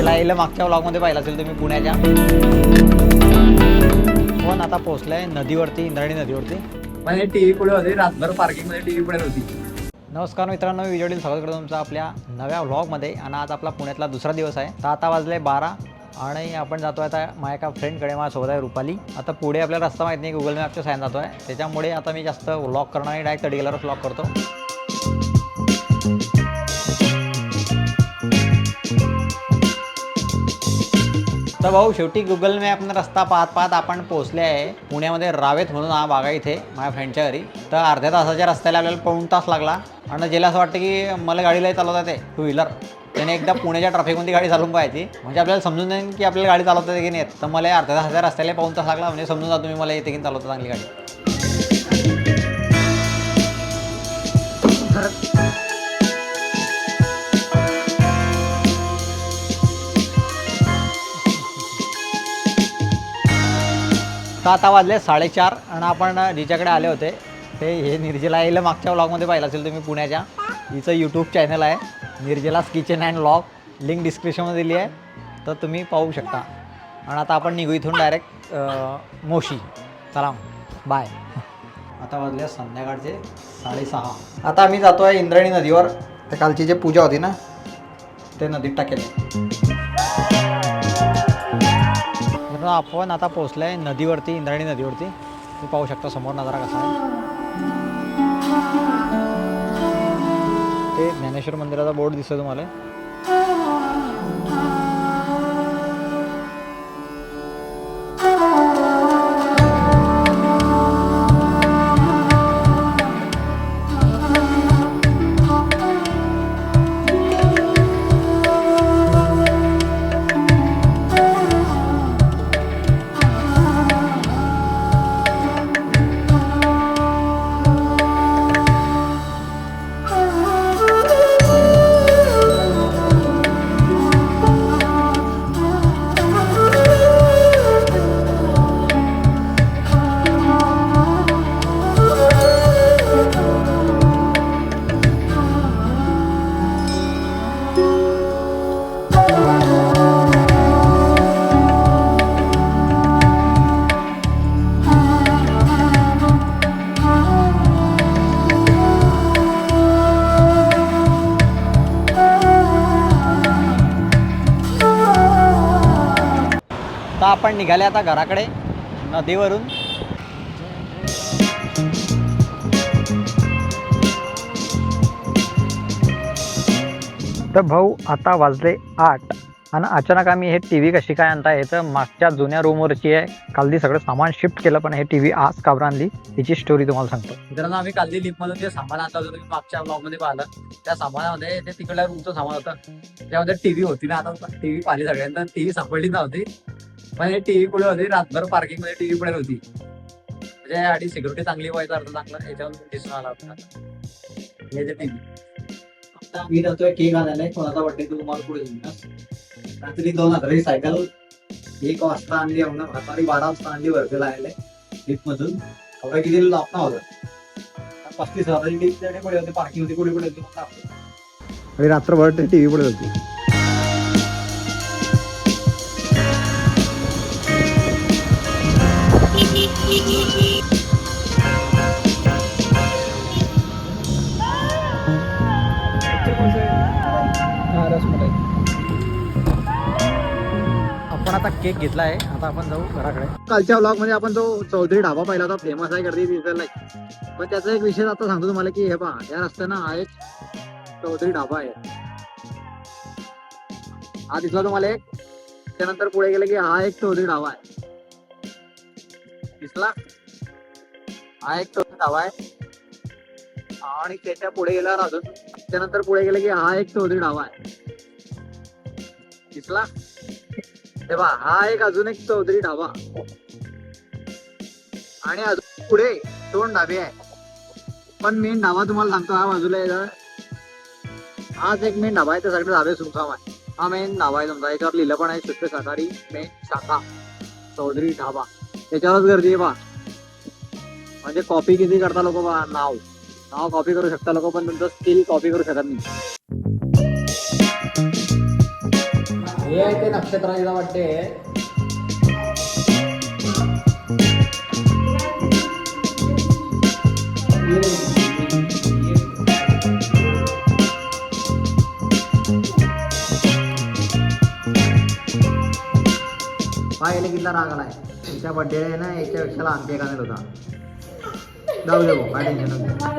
निर्जला मागच्या व्लॉगमध्ये पाहिलं असेल तुम्ही पुण्याच्या. पण आता पोहोचलाय नदीवरती, इंद्रायणी नदीवरती. पण टीव्ही पुढे होती, रातभर पार्किंग मध्ये टीव्ही पुढे होती. नमस्कार मित्रांनो, व्हिडिओतील स्वागत करतो तुमचं आपल्या नव्या व्लॉगमध्ये. आणि आज आपला पुण्यातला दुसरा दिवस आहे. तर आता वाजले 12 आणि आपण जातो आता माझ्या एका फ्रेंडकडे. माझ्यासोबत आहे रुपाली. आता पुढे आपल्याला रस्ता माहीत नाही, गुगल मॅपच्या सायन जातो आहे. त्याच्यामुळे आता मी जास्त व्लॉग करणार नाही, डायरेक्ट तडीगेल्यावरच व्लॉग करतो. तर भाऊ शेवटी गुगल मॅपनं रस्ता पाहत आपण पोहोचले आहे पुण्यामध्ये रावेत म्हणून हा भाग आहे इथे माझ्या फ्रेंडच्या घरी. तर अर्ध्या तासाच्या रस्त्याला आपल्याला पाऊण तास लागला. आणि ज्याला असं वाटतं की मला गाडीलाही चालवता येते टू व्हीलर, त्याने एकदा पुण्याच्या ट्रॅफिकमध्ये गाडी चालवून पाहायची, म्हणजे आपल्याला समजून जाईल की आपल्याला गाडी चालवता येते की नाही. तर मला अर्ध्या तासाच्या रस्त्याला पाऊण तास लागला, म्हणजे समजून जा तुम्ही मला येते की चालवता चांगली गाडी. तर आता वाजले 4:30 आणि आपण जिच्याकडे आले होते ते हे निर्जला मागच्या व्लॉगमध्ये पाहिलं असेल तुम्ही पुण्याच्या. हिचं यूट्यूब चॅनल आहे निर्जलास किचन अँड व्लॉग, लिंक डिस्क्रिप्शनमध्ये दिली आहे, तर तुम्ही पाहू शकता. आणि आता आपण निघू इथून डायरेक्ट मोशी. चला बाय. आता वाजले संध्याकाळचे 6:30. आता आम्ही जातो आहे इंद्रायणी नदीवर. तर कालची जी पूजा होती ना ते नदीत टाकेल. आपण आता पोहोचलो आहे नदीवरती, इंद्रायणी नदीवरती. तुम्ही पाहू शकता समोर नजारा कसा आहे. ते ज्ञानेश्वर मंदिराचा बोर्ड दिसतो तुम्हाला. तर आपण निघाले आता घराकडे नदीवरून. तर भाऊ आता वाजले 8 आणि अचानक आम्ही हे टी व्ही कशी काय आणता येतं, मागच्या जुन्या रूमवरची आहे. काल सगळं सामान शिफ्ट केलं, पण हे टी व्ही आज का बरं आणली याची स्टोरी तुम्हाला सांगतो. मित्रांनो, आम्ही काल लिफ्टमधून जे सामान आणलं होतं तुम्ही मागच्या ब्लॉगमध्ये पाहिलं, त्या सामानामध्ये ते तिकडल्या रूमचं सामान होतं. त्यामध्ये टीव्ही होती ना. आता टीव्ही पाहिली सगळ्यांना, टीव्ही सापडली नव्हती. पण हे टीव्ही पुढे होती, रातभर पार्किंग मध्ये टीव्ही पुढे होती. म्हणजे आणि सिक्युरिटी चांगली व्हायचा अर्थ चांगला याच्यावर दिसून आला होता. हे जे टीव्ही आता मी जातोय केक आणायला. कोणाचा बर्थडे तुम्हाला पुढे रात्री 2:00 सायकल 1 वाजता आणली, रात्री 12 वाजता आणली वर्गला आले लिफ्ट मधून. अवघा किती लापणा होता. 35,000ची टीव्ही पुढे होते, पार्किंग होती पुढे पुढे होती आणि रात्रभर टीव्ही पुढे होती. आपण आता केक घेतला आहे. आता आपण जाऊ घराकडे. कालच्या व्लॉग मध्ये आपण जो चौधरी ढाबा पाहिला होता, फेमस आहे गर्दी दिसायला. पण त्याचा एक विषय आता सांगतो तुम्हाला की हे पहा, या रस्त्यानं हा एक चौधरी ढाबा आहे. हा दिसला तुम्हाला एक. त्यानंतर पुढे गेले की हा एक चौधरी ढाबा आहे. दिसला, हा एक चौधरी ढाबा आहे. आणि त्याच्या पुढे गेल्यावर अजून, त्यानंतर पुढे गेले की हा एक चौधरी ढाबा आहे. दिसला, तेव्हा हा एक अजून एक चौधरी ढाबा. आणि अजून पुढे 2 ढाबे आहे. पण मेन ढाबा तुम्हाला सांगतो हा बाजूला आहे. हाच एक मेन ढाबा आहे, त्या सगळे ढाबे सुनसाम आहे. हा मेन ढाबा आहे तुमचा. याच्यावर लिहिलं पण आहे शुद्ध शाकाहारी मेन शाखा चौधरी ढाबा. त्याच्यावरच गर्दी आहे बा. म्हणजे कॉपी किती करता लोक बा. नाव कॉपी करू शकता लोक, पण तुमचं स्किल कॉपी करू शकत नाही. हे आहे ते नक्षत्राचा बड्डे आहे. पाहिले किल्ला राग आलाय तिच्या बड्डे ना याच्यापेक्षा लहान केक आणत होता. जाऊ दे भाऊ, काय टेन्शन नव्हतं.